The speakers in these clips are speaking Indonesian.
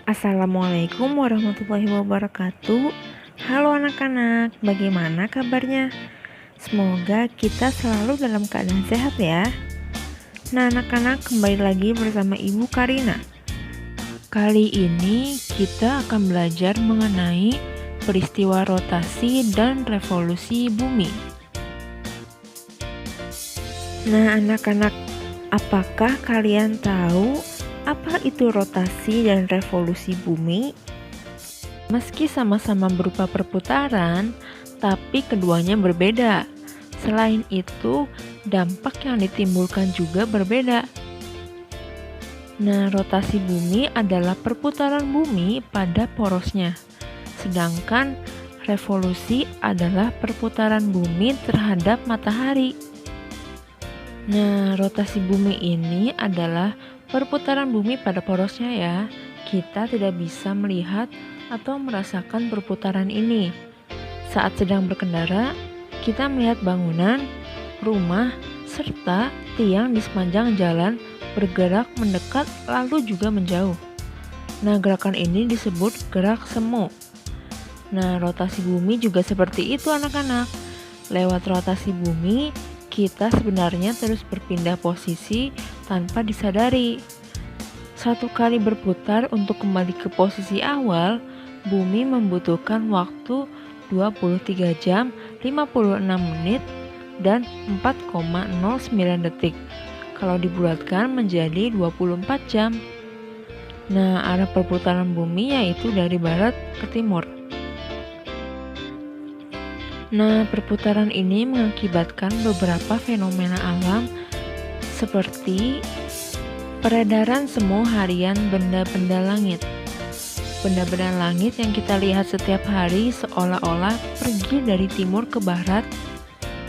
Assalamualaikum warahmatullahi wabarakatuh. Halo anak-anak, bagaimana kabarnya? Semoga kita selalu dalam keadaan sehat ya. Nah anak-anak, kembali lagi bersama Ibu Karina. Kali ini kita akan belajar mengenai peristiwa rotasi dan revolusi bumi. Nah anak-anak, apakah kalian tahu apa itu rotasi dan revolusi bumi? Meski sama-sama berupa perputaran, tapi keduanya berbeda. Selain itu, dampak yang ditimbulkan juga berbeda. Nah, rotasi bumi adalah perputaran bumi pada porosnya. Sedangkan revolusi adalah perputaran bumi terhadap matahari. Nah, rotasi bumi ini adalah perputaran bumi pada porosnya ya. Kita tidak bisa melihat atau merasakan perputaran ini. Saat sedang berkendara, kita melihat bangunan, rumah, serta tiang di sepanjang jalan bergerak mendekat lalu juga menjauh. Nah, gerakan ini disebut gerak semu. Nah, rotasi bumi juga seperti itu anak-anak. Lewat rotasi bumi, kita sebenarnya terus berpindah posisi tanpa disadari. Satu kali berputar untuk kembali ke posisi awal, bumi membutuhkan waktu 23 jam 56 menit dan 4,09 detik. Kalau dibulatkan menjadi 24 jam. Nah, arah perputaran bumi yaitu dari barat ke timur. Nah, perputaran ini mengakibatkan beberapa fenomena alam seperti peredaran semu harian benda-benda langit. Benda-benda langit yang kita lihat setiap hari seolah-olah pergi dari timur ke barat,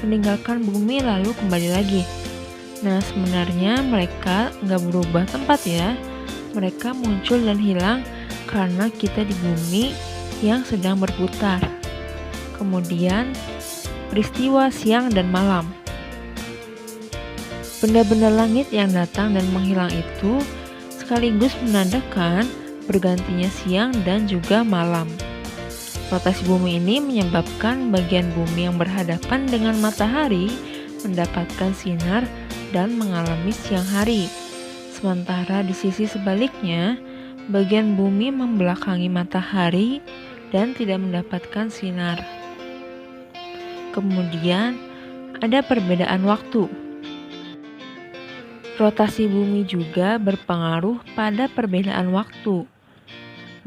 meninggalkan bumi lalu kembali lagi. Nah, sebenarnya mereka nggak berubah tempat ya. Mereka muncul dan hilang karena kita di bumi yang sedang berputar. Kemudian, peristiwa siang dan malam. Benda-benda langit yang datang dan menghilang itu sekaligus menandakan bergantinya siang dan juga malam. Rotasi bumi ini menyebabkan bagian bumi yang berhadapan dengan matahari mendapatkan sinar dan mengalami siang hari. Sementara di sisi sebaliknya, bagian bumi membelakangi matahari dan tidak mendapatkan sinar. Kemudian, ada perbedaan waktu. Rotasi bumi juga berpengaruh pada perbedaan waktu.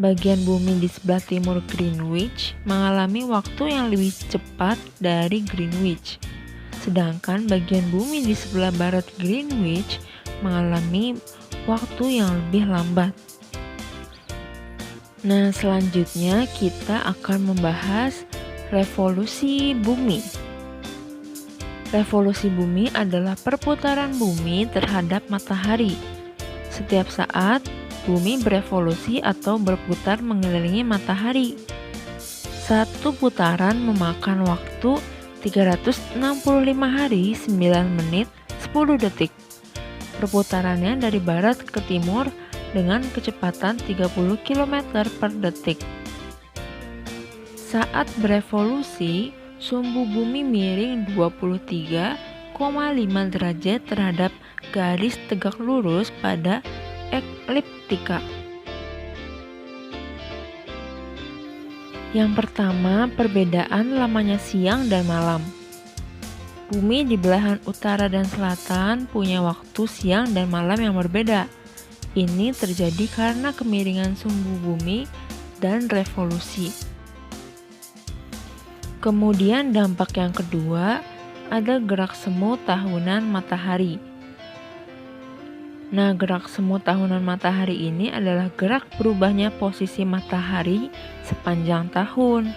Bagian bumi di sebelah timur Greenwich mengalami waktu yang lebih cepat dari Greenwich. Sedangkan bagian bumi di sebelah barat Greenwich mengalami waktu yang lebih lambat. Nah, selanjutnya kita akan membahas revolusi bumi. Revolusi bumi adalah perputaran bumi terhadap matahari. Setiap saat, bumi berevolusi atau berputar mengelilingi matahari. Satu putaran memakan waktu 365 hari, 9 menit, 10 detik. Perputarannya dari barat ke timur dengan kecepatan 30 km per detik. Saat berevolusi, sumbu bumi miring 23,5 derajat terhadap garis tegak lurus pada ekliptika. Yang pertama, perbedaan lamanya siang dan malam. Bumi di belahan utara dan selatan punya waktu siang dan malam yang berbeda. Ini terjadi karena kemiringan sumbu bumi dan revolusi. Kemudian dampak yang kedua, ada gerak semu tahunan matahari. Nah, gerak semu tahunan matahari ini adalah gerak berubahnya posisi matahari sepanjang tahun.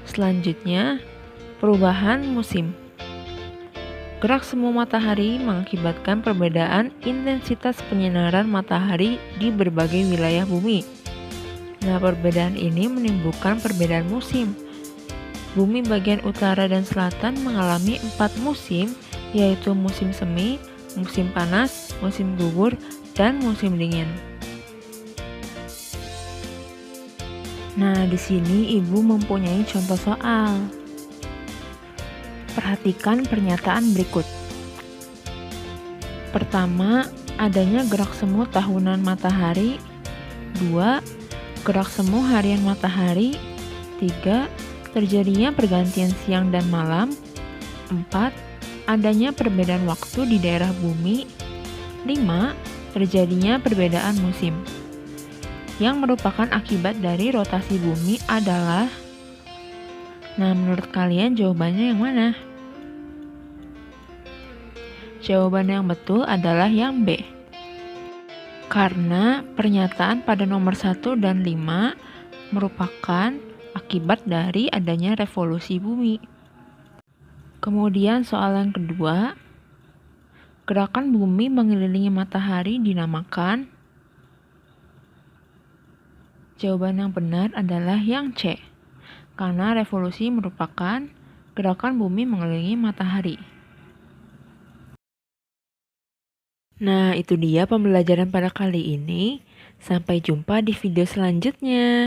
Selanjutnya, perubahan musim. Gerak semu matahari mengakibatkan perbedaan intensitas penyinaran matahari di berbagai wilayah bumi. Nah, perbedaan ini menimbulkan perbedaan musim. Bumi bagian utara dan selatan mengalami 4 musim, yaitu musim semi, musim panas, musim gugur, dan musim dingin. Nah, di sini Ibu mempunyai contoh soal. Perhatikan pernyataan berikut. Pertama, adanya gerak semu tahunan matahari. 2. Gerak semu harian matahari. 3. Terjadinya pergantian siang dan malam. 4. Adanya perbedaan waktu di daerah bumi. 5. Terjadinya perbedaan musim. Yang merupakan akibat dari rotasi bumi adalah... Nah, menurut kalian jawabannya yang mana? Jawaban yang betul adalah yang B. Karena pernyataan pada nomor 1 dan 5 merupakan akibat dari adanya revolusi bumi. Kemudian soal yang kedua, gerakan bumi mengelilingi matahari dinamakan. Jawaban yang benar adalah yang C. Karena revolusi merupakan gerakan bumi mengelilingi matahari. Nah, itu dia pembelajaran pada kali ini. Sampai jumpa di video selanjutnya.